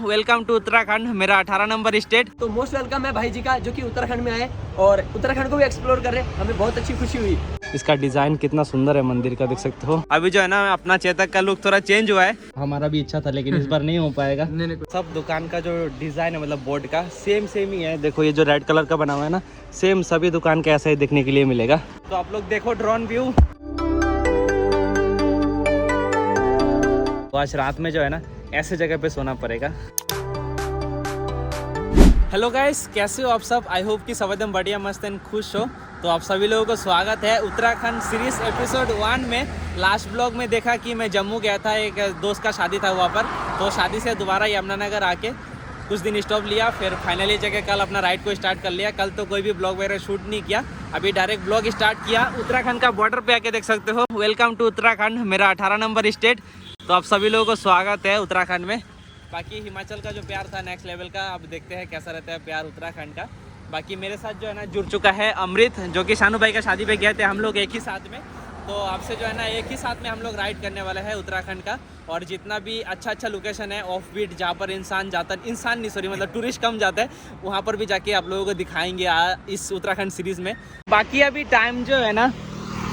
Welcome to Uttarakhand, मेरा 18 number state. तो most welcome है भाई जी का, जो कि उत्तराखंड में आए और उत्तराखंड को भी एक्सप्लोर कर रहे हैं। हमें बहुत अच्छी खुशी हुई। इसका डिजाइन कितना सुंदर है मंदिर का, देख सकते हो। अभी जो है ना अपना चेतक का लुक थोड़ा चेंज हुआ है। हमारा भी इच्छा था लेकिन इस बार नहीं हो पाएगा। सब दुकान का जो डिजाइन है मतलब बोर्ड का सेम ही है। देखो ये जो रेड कलर का बना हुआ है ना, सेम सभी दुकान के ऐसा ही देखने के लिए मिलेगा। तो आप लोग देखो ड्रोन व्यू। तो आज रात में जो है ना ऐसे जगह पे सोना पड़ेगा। हेलो गाइस, कैसे हो आप सब? आई होप कि सब एकदम बढ़िया, मस्त एंड खुश हो। तो आप सभी लोगों को स्वागत है उत्तराखंड सीरीज एपिसोड 1 में। लास्ट ब्लॉग में देखा कि मैं जम्मू गया था, एक दोस्त का शादी था वहाँ पर। तो शादी से दोबारा यमुनानगर आके कुछ दिन स्टॉप लिया, फिर फाइनली जगह कल अपना राइड को स्टार्ट कर लिया। कल तो कोई भी ब्लॉग वगैरह शूट नहीं किया, अभी डायरेक्ट ब्लॉग स्टार्ट किया। उत्तराखंड का बॉर्डर पे आके देख सकते हो। वेलकम टू उत्तराखंड, मेरा 18 नंबर स्टेट। तो आप सभी लोगों को स्वागत है उत्तराखंड में। बाकी हिमाचल का जो प्यार था नेक्स्ट लेवल का, अब देखते हैं कैसा रहता है प्यार उत्तराखंड का। बाकी मेरे साथ जो है ना जुड़ चुका है अमृत, जो कि शानू भाई का शादी पे गए थे हम लोग एक ही साथ में। तो आपसे जो है ना एक ही साथ में हम लोग राइड करने वाले हैं उत्तराखंड का। और जितना भी अच्छा लोकेशन है ऑफ बीट, जहाँ पर मतलब टूरिस्ट कम जाता है, वहाँ पर भी जाके आप लोगों को दिखाएंगे इस उत्तराखंड सीरीज़ में। बाकी अभी टाइम जो है ना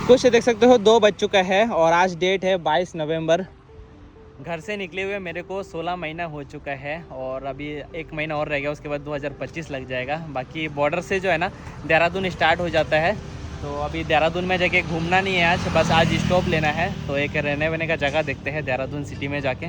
कुछ देख सकते हो 2 बज चुका है और आज डेट है 22 नवंबर। घर से निकले हुए मेरे को 16 महीना हो चुका है और अभी 1 महीना और रह गया, उसके बाद 2025 लग जाएगा। बाकी बॉर्डर से जो है ना देहरादून स्टार्ट हो जाता है। तो अभी देहरादून में जाके घूमना नहीं है आज, बस आज स्टॉप लेना है। तो एक रहने वहने का जगह देखते हैं देहरादून सिटी में जाके।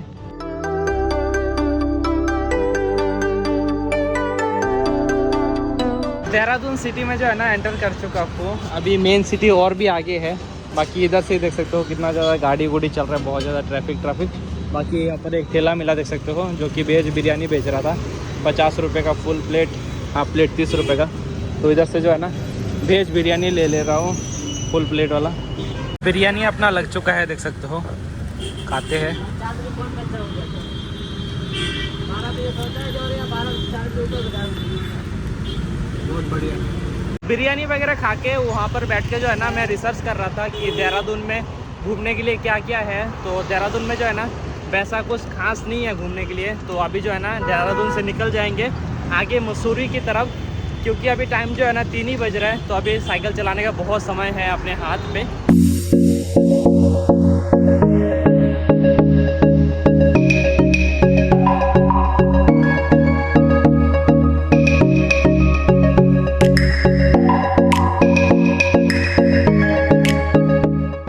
देहरादून सिटी में जो है ना एंटर कर चुका हूँ। अभी मेन सिटी और भी आगे है। बाकी इधर से देख सकते हो कितना ज़्यादा गाड़ी गुड़ी चल रहा है, बहुत ज़्यादा ट्रैफिक। बाकी यहाँ पर एक ठेला मिला देख सकते हो, जो कि वेज बिरयानी बेच रहा था। 50 रुपये का फुल प्लेट, हाफ प्लेट 30 रुपये का। तो इधर से जो है ना वेज बिरयानी ले रहा हूँ, फुल प्लेट वाला। बिरयानी अपना लग चुका है, देख सकते हो, खाते हैं। बहुत बढ़िया बिरयानी वगैरह खा के वहाँ पर बैठ के जो है ना मैं रिसर्च कर रहा था कि देहरादून में घूमने के लिए क्या क्या है। तो देहरादून में जो है ना वैसा कुछ खास नहीं है घूमने के लिए। तो अभी जो है ना देहरादून से निकल जाएंगे आगे मसूरी की तरफ, क्योंकि अभी टाइम जो है ना 3 ही बज रहा है। तो अभी साइकिल चलाने का बहुत समय है अपने हाथ में।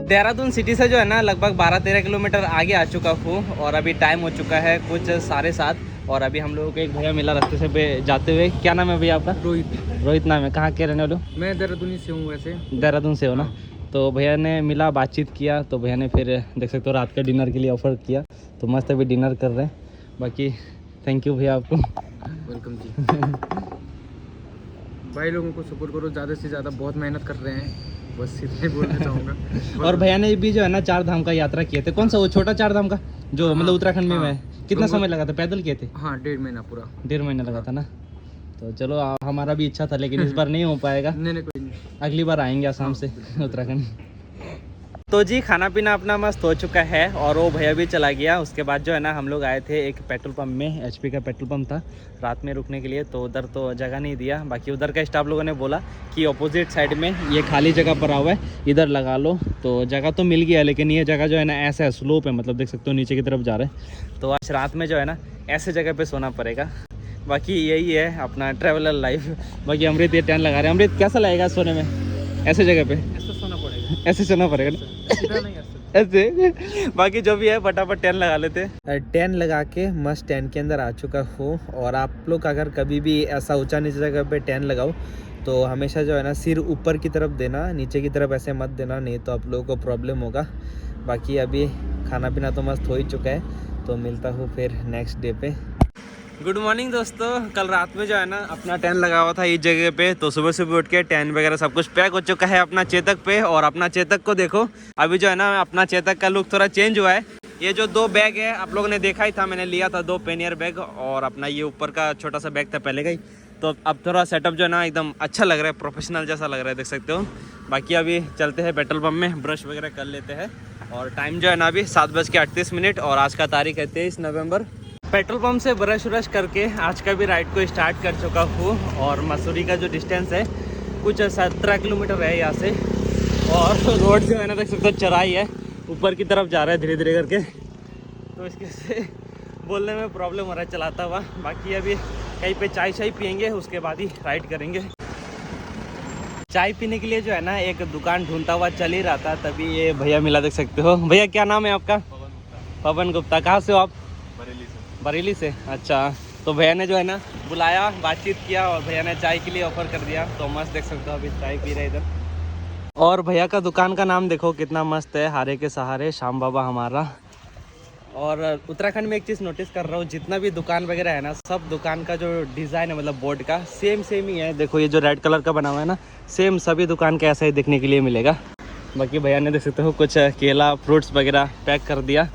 देहरादून सिटी से जो है ना लगभग 12-13 किलोमीटर आगे आ चुका हूँ और अभी टाइम हो चुका है कुछ 7:30। और अभी हम लोगों को एक भैया मिला रास्ते से जाते हुए। क्या नाम है भैया आपका? रोहित नाम है। कहाँ के रहने वाले हो? मैं देहरादून से हूँ। वैसे देहरादून से हो ना? तो भैया ने मिला, बातचीत किया। तो भैया ने फिर देख सकते हो रात के डिनर के लिए ऑफर किया। तो मस्त अभी डिनर कर रहे हैं। बाकी थैंक यू भैया आपको। वेलकम जी। भाई लोगों को सपोर्ट करो ज़्यादा से ज़्यादा, बहुत मेहनत कर रहे हैं, बस इतने बोलना चाहूँगा। और भैया ने भी जो है ना 4 धाम का यात्रा किए थे। कौन सा वो छोटा 4 धाम का जो मतलब उत्तराखंड में है? कितना समय लगा था? पैदल किए थे? हाँ, 1.5 महीना पूरा। 1.5 महीना लगा था ना? तो चलो हमारा भी इच्छा था लेकिन इस बार नहीं हो पाएगा। नहीं कोई नहीं, अगली बार आएंगे आसाम से उत्तराखंड। तो जी खाना पीना अपना मस्त हो चुका है और वो भैया भी चला गया। उसके बाद जो है ना हम लोग आए थे एक पेट्रोल पंप में, HP का पेट्रोल पंप था रात में रुकने के लिए। तो उधर तो जगह नहीं दिया। बाकी उधर का स्टाफ लोगों ने बोला कि अपोजिट साइड में ये खाली जगह पड़ा हुआ है, इधर लगा लो। तो जगह तो मिल गया लेकिन ये जगह जो है ना ऐसा है, स्लोप है, मतलब देख सकते हो नीचे की तरफ जा रहे हैं। तो आज रात में जो है ना ऐसे जगह पर सोना पड़ेगा। बाकी यही है अपना ट्रैवलर लाइफ। बाकी अमृत ये टेंट लगा रहे हैं। अमृत कैसा लगेगा सोने में ऐसे जगह पे? ऐसे सोना पड़ेगा ना ऐसे। बाकी जो भी है फटाफट टेंट लगा लेते हैं। टेंट लगा के मस्त टेंट के अंदर आ चुका हूँ। और आप लोग अगर कभी भी ऐसा ऊंचा नीचे जगह पे टेंट लगाओ तो हमेशा जो है ना सिर ऊपर की तरफ देना, नीचे की तरफ ऐसे मत देना, नहीं तो आप लोगों को प्रॉब्लम होगा। बाकी अभी खाना पीना तो मस्त हो ही चुका है। तो मिलता हूँ फिर नेक्स्ट डे पे। गुड मॉर्निंग दोस्तों। कल रात में जो है ना अपना टेंट लगा हुआ था इस जगह पे। तो सुबह उठ के टेंट वगैरह सब कुछ पैक हो चुका है अपना चेतक पे। और अपना चेतक को देखो, अभी जो है ना अपना चेतक का लुक थोड़ा चेंज हुआ है। ये जो 2 बैग है आप लोगों ने देखा ही था, मैंने लिया था 2 पेनियर बैग और अपना ये ऊपर का छोटा सा बैग था पहले का ही। तो अब थोड़ा सेटअप जो है ना एकदम अच्छा लग रहा है, प्रोफेशनल जैसा लग रहा है, देख सकते हो। बाकी अभी चलते हैं पेट्रोल पंप में, ब्रश वगैरह कर लेते हैं। और टाइम जो है ना अभी 7:38 और आज का तारीख है 23 नवंबर। पेट्रोल पंप से ब्रश व्रश करके आज का भी राइड को स्टार्ट कर चुका हूँ। और मसूरी का जो डिस्टेंस है कुछ 17 किलोमीटर है यहाँ से। और रोड जो है ना, देख सकते हो चढ़ाई है, ऊपर की तरफ जा रहा है धीरे धीरे करके, तो इसके से बोलने में प्रॉब्लम हो रहा है चलाता हुआ। बाकी अभी कहीं पे चाय शाय पियेंगे, उसके बाद ही राइड करेंगे। चाय पीने के लिए जो है ना एक दुकान ढूंढता हुआ चल ही रहा था, तभी ये भैया मिला, देख सकते हो। भैया क्या नाम है आपका? पवन गुप्ता। कहाँ से हो आप? बरेली से। अच्छा, तो भैया ने जो है ना बुलाया, बातचीत किया और भैया ने चाय के लिए ऑफर कर दिया। तो मस्त देख सकते हो अभी चाय पी रहे इधर। और भैया का दुकान का नाम देखो कितना मस्त है, हारे के सहारे श्याम बाबा हमारा। और उत्तराखंड में एक चीज़ नोटिस कर रहा हूँ, जितना भी दुकान वगैरह है ना, सब दुकान का जो डिज़ाइन है मतलब बोर्ड का सेम ही है। देखो ये जो रेड कलर का बना हुआ है ना, सेम सभी दुकान के ऐसा ही देखने के लिए मिलेगा। बाकी भैया ने देख सकते हो कुछ केला फ्रूट्स वगैरह पैक कर दिया।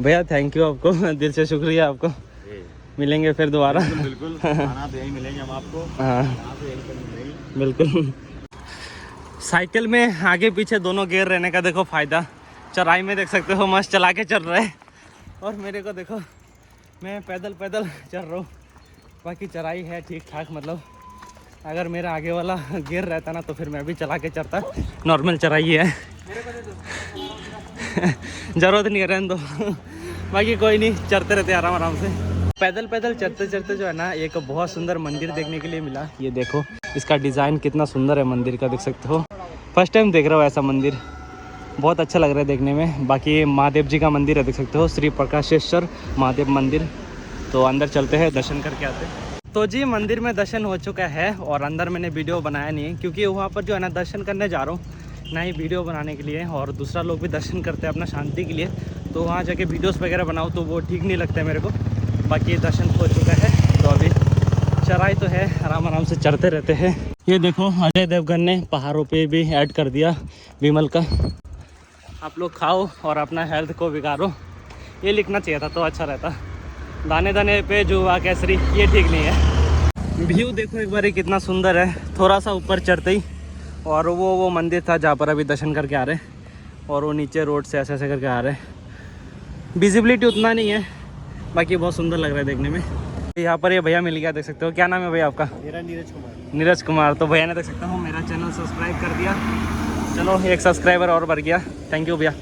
भैया थैंक यू आपको, दिल से शुक्रिया आपको। मिलेंगे फिर दोबारा। बिल्कुल खाना तो यहीं मिलेंगे हम आपको। हाँ बिल्कुल। साइकिल में आगे पीछे दोनों गियर रहने का देखो फ़ायदा। चढ़ाई में देख सकते हो मस्त चला के चल रहे हैं, और मेरे को देखो मैं पैदल चल रहा हूँ। बाकी चढ़ाई है ठीक ठाक, मतलब अगर मेरा आगे वाला गियर रहता ना तो फिर मैं भी चला के चलता। नॉर्मल चढ़ाई है। ज़रूरत नहीं है, रहने दो। बाकी कोई नहीं, चलते रहते आराम से। पैदल चलते जो है ना एक बहुत सुंदर मंदिर देखने के लिए मिला। ये देखो इसका डिज़ाइन कितना सुंदर है मंदिर का, देख सकते हो। फर्स्ट टाइम देख रहा हूँ ऐसा मंदिर, बहुत अच्छा लग रहा है देखने में। बाकी महादेव जी का मंदिर है, देख सकते हो, श्री प्रकाशेश्वर महादेव मंदिर। तो अंदर चलते हैं, दर्शन करके आते हैं। तो जी मंदिर में दर्शन हो चुका है, और अंदर मैंने वीडियो बनाया नहीं है क्योंकि वहाँ पर जो है ना दर्शन करने जा रहा हूँ, ना ही वीडियो बनाने के लिए। और दूसरा लोग भी दर्शन करते हैं अपना शांति के लिए, तो वहाँ जाके वीडियोस वगैरह बनाओ तो वो ठीक नहीं लगता है मेरे को। बाकी दर्शन हो चुका है, तो अभी चढ़ाई तो है, आराम से चढ़ते रहते हैं। ये देखो अजय देवगन ने पहाड़ों पे भी ऐड कर दिया विमल का, आप लोग खाओ और अपना हेल्थ को बिगाड़ो, ये लिखना चाहिए था तो अच्छा रहता। दाने दाने पे जुआ केसरी, ये ठीक नहीं है। व्यू देखो एक बार कितना सुंदर है, थोड़ा सा ऊपर चढ़ते ही और वो मंदिर था जहाँ पर अभी दर्शन करके आ रहे हैं, और वो नीचे रोड से ऐसे करके आ रहे हैं। विजिबिलिटी उतना नहीं है, बाकी बहुत सुंदर लग रहा है देखने में। यहाँ पर ये भैया मिल गया, देख सकते हो। क्या नाम है भैया आपका? मेरा नीरज कुमार। नीरज कुमार। तो भैया ने देख सकते हो मेरा चैनल सब्सक्राइब कर दिया। चलो एक सब्सक्राइबर और बढ़ गया, थैंक यू भैया।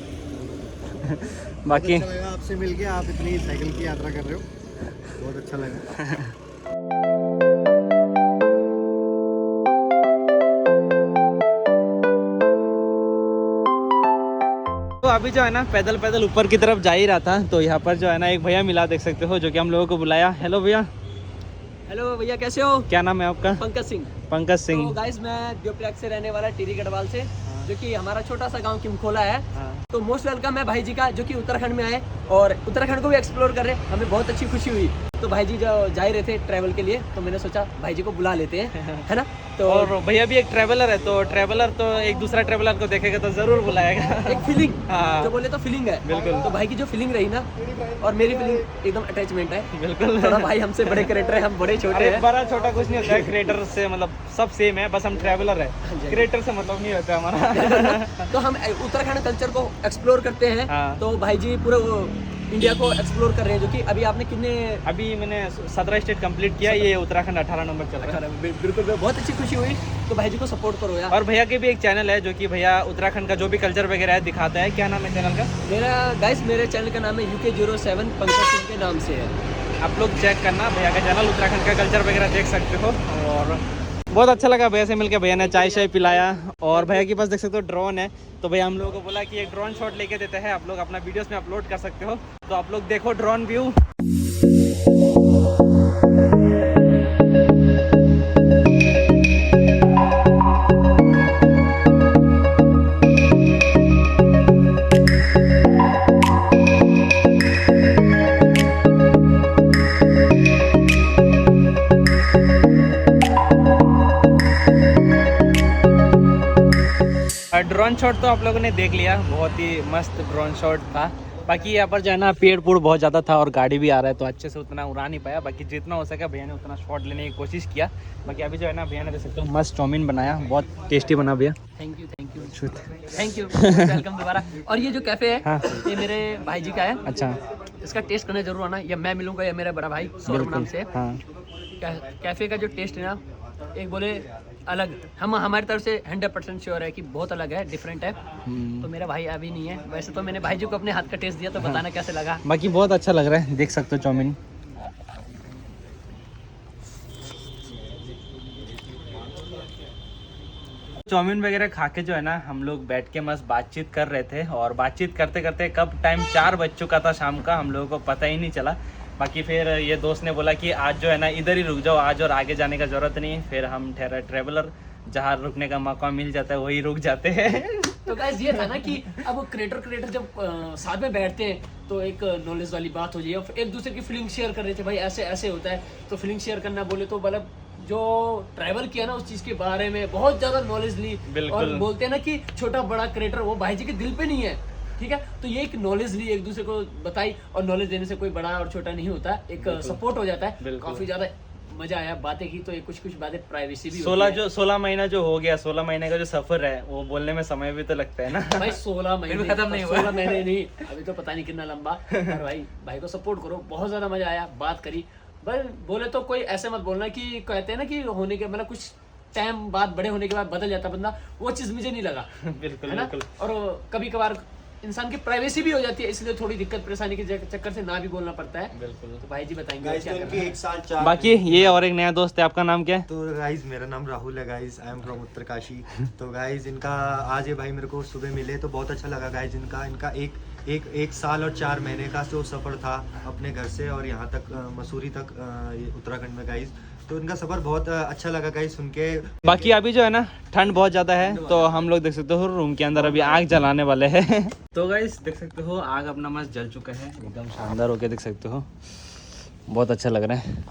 बाकी अच्छा लगा आपसे मिलके, आप इतनी साइकिल की यात्रा कर रहे हो, बहुत अच्छा लगा। तो अभी जो है ना पैदल ऊपर की तरफ जा ही रहा था, तो यहाँ पर जो है ना एक भैया मिला, देख सकते हो, जो कि हम लोगों को बुलाया। हेलो भैया। हेलो भैया, कैसे हो? क्या नाम है आपका? पंकज सिंह। पंकज सिंह। तो गाइस मैं देवप्रयाग से रहने वाला टिहरी गढ़वाल से, जो कि हमारा छोटा सा गांव किमखोला है। तो मोस्ट वेलकम है भाई जी का, जो कि उत्तराखंड में आए और उत्तराखंड को भी एक्सप्लोर कर रहे हैं। हमें बहुत अच्छी खुशी हुई। तो भाई जी जो जा ही रहे थे ट्रैवल के लिए, तो मैंने सोचा भाई जी को बुला लेते हैं, है ना। तो और भैया भी एक ट्रैवलर है, तो ट्रैवलर तो एक दूसरा ट्रैवलर को देखेगा तो जरूर बुलाएगा। एक फीलिंग, हाँ। जो बोले तो फीलिंग है। बिल्कुल। तो भाई की जो फीलिंग रही ना, और मेरी फीलिंग एकदम अटैचमेंट है। बिल्कुल। थोड़ा भाई हमसे बड़े क्रिएटर है, हम बड़े छोटे हैं। बड़ा छोटा कुछ नहीं होता है, क्रिएटर से मतलब सब सेम है, बस हम ट्रैवलर है, क्रिएटर से मतलब नहीं होता हमारा। तो हम उत्तराखंड कल्चर को एक्सप्लोर करते हैं। हाँ। तो भाई जी पूरे इंडिया को एक्सप्लोर कर रहे हैं, जो कि अभी आपने कितने? अभी मैंने 17 स्टेट कंप्लीट किया, ये उत्तराखंड 18 नंबर चल रहा है। बिल्कुल, बहुत अच्छी खुशी हुई। तो भाई जी को सपोर्ट करो यार। और भैया के भी एक चैनल है, जो कि भैया उत्तराखंड का जो भी कल्चर वगैरह है दिखाता है। क्या नाम है चैनल का? मेरे चैनल का नाम है UK07 पंकज सिंह के नाम से है। आप लोग चेक करना भैया का चैनल, उत्तराखंड का कल्चर वगैरह देख सकते हो। और बहुत अच्छा लगा भैया से मिलकर, भैया ने चाय शाय पिलाया। और भैया के पास देख सकते हो ड्रोन है, तो भैया हम लोगों को बोला कि एक ड्रोन शॉट लेके देते हैं, आप लोग अपना वीडियोस में अपलोड कर सकते हो। तो आप लोग देखो ड्रोन व्यू। ड्रोन शॉट तो आप लोगों ने देख लिया, बहुत ही मस्त ड्रोन शॉट था। बाकी यहाँ पर जो है ना पेड़ पूड़ बहुत ज़्यादा था और गाड़ी भी आ रहा है, तो अच्छे से उतना उड़ा नहीं पाया। बाकी जितना हो सका भैया ने उतना शॉट लेने की कोशिश किया। बाकी अभी जो है ना भैया ने देख सकते हो मस्त चाउमीन बनाया, बहुत टेस्टी बना भैया। थैंक यू वेलकम दोबारा। और ये जो कैफ़े है, हाँ। ये मेरे भाई जी का है। अच्छा। इसका टेस्ट करने जरूर आना, या मैं मिलूंगा या मेरा बड़ा भाई सौरभ नाम से। हाँ कैफ़े का जो टेस्ट है ना, एक बोले अलग, हम हमारी तरफ से 100% श्योर है कि बहुत अलग है, डिफरेंट है। तो मेरा भाई अभी नहीं है, वैसे तो मैंने भाई जी को अपने हाथ का टेस्ट दिया, तो बताना कैसे लगा। बाकी बहुत अच्छा लग रहा है, देख सकते हो चाउमीन। चाउमीन वगैरह खा के जो है ना हम लोग बैठ के मस्त बातचीत कर रहे थे, और बातचीत करते करते कब टाइम 4 बज चुका था शाम का, हम लोगों को पता ही नहीं चला। बाकी फिर ये दोस्त ने बोला कि आज जो है ना इधर ही रुक जाओ आज, और आगे जाने का ज़रूरत नहीं है। फिर हम ठहरा ट्रेवलर, जहाँ रुकने का मौका मिल जाता है वही रुक जाते हैं। तो गाइस ये था ना कि अब क्रिएटर जब साथ में बैठते हैं तो एक नॉलेज वाली बात हो जाए, एक दूसरे की फीलिंग शेयर कर रहे थे, भाई ऐसे ऐसे होता है, तो फीलिंग शेयर करना बोले तो मतलब जो ट्रैवल किया ना उस चीज के बारे में बहुत ज्यादा नॉलेज ली। और बोलते हैं ना कि छोटा बड़ा क्रिएटर वो भाई जी के दिल पे नहीं है, ठीक है। तो ये एक नॉलेज ली, एक दूसरे को बताई, और नॉलेज देने से कोई बड़ा और छोटा नहीं होता, एक सपोर्ट हो जाता है। काफी ज्यादा मजा आया, बातें की तो ये कुछ बातें प्राइवेसी भी 16 महीना जो हो गया, 16 महीने का जो सफर है वो बोलने में समय भी तो लगता है ना भाई। 16 महीने खत्म नहीं हुआ। 16 महीने नहीं, अभी तो पता नहीं कितना लंबा। पर भाई को सपोर्ट करो, बहुत ज्यादा मजा आया, बात करी। बस बोले तो कोई ऐसे मत बोलना कि कहते हैं ना कि होने के मतलब कुछ टाइम बाद, बड़े होने के बाद बदल जाता बंदा, वो चीज मुझे नहीं लगा। बिल्कुल है ना। और कभी कभार इंसान की प्राइवेसी भी हो जाती है, इसलिए थोड़ी दिक्कत परेशानी के चक्कर से ना भी बोलना पड़ता है। बिल्कुल। तो भाई जी बताएंगे गाइस क्या तो करना इनके है। 1 साल 4 बाकी ये और एक नया दोस्त है, आपका नाम क्या है? तो गाइस मेरा नाम राहुल है guys, I am from Uttarkashi. तो गाइस इनका आज ये भाई मेरे को सुबह मिले तो बहुत अच्छा लगा गाइस। इनका एक साल और 4 महीने का जो सफ़र था अपने घर से और यहाँ तक मसूरी तक ये उत्तराखंड में गाइस, तो इनका सफ़र बहुत अच्छा लगा गाइस सुन के। बाकी अभी जो है ना ठंड बहुत ज़्यादा है, तो हम लोग देख सकते हो रूम के अंदर अभी आग जलाने वाले हैं। तो गाइस देख सकते हो आग अपना मस्त जल चुका है, एकदम शानदार होके देख सकते हो, बहुत अच्छा लग रहा है।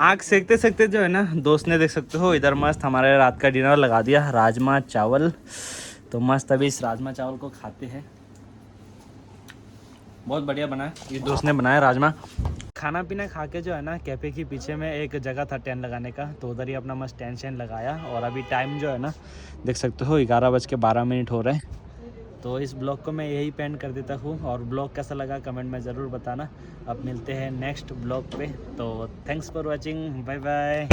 आग सेकते सेकते जो है ना दोस्त ने देख सकते हो इधर मस्त हमारे रात का डिनर लगा दिया, राजमा चावल। तो मस्त अभी इस राजमा चावल को खाते हैं, बहुत बढ़िया बना है, ये दोस्त ने बनाया राजमा। खाना पीना खा के जो है ना कैफ़े के पीछे में एक जगह था टेंट लगाने का, तो उधर ही अपना मस्त टेंट शेंट लगाया। और अभी टाइम जो है ना देख सकते हो 11:12 हो रहे हैं। तो इस ब्लॉग को मैं यही पेंड कर देता हूँ, और ब्लॉग कैसा लगा कमेंट में ज़रूर बताना। अब मिलते हैं नेक्स्ट ब्लॉग पे, तो thanks for watching, bye bye.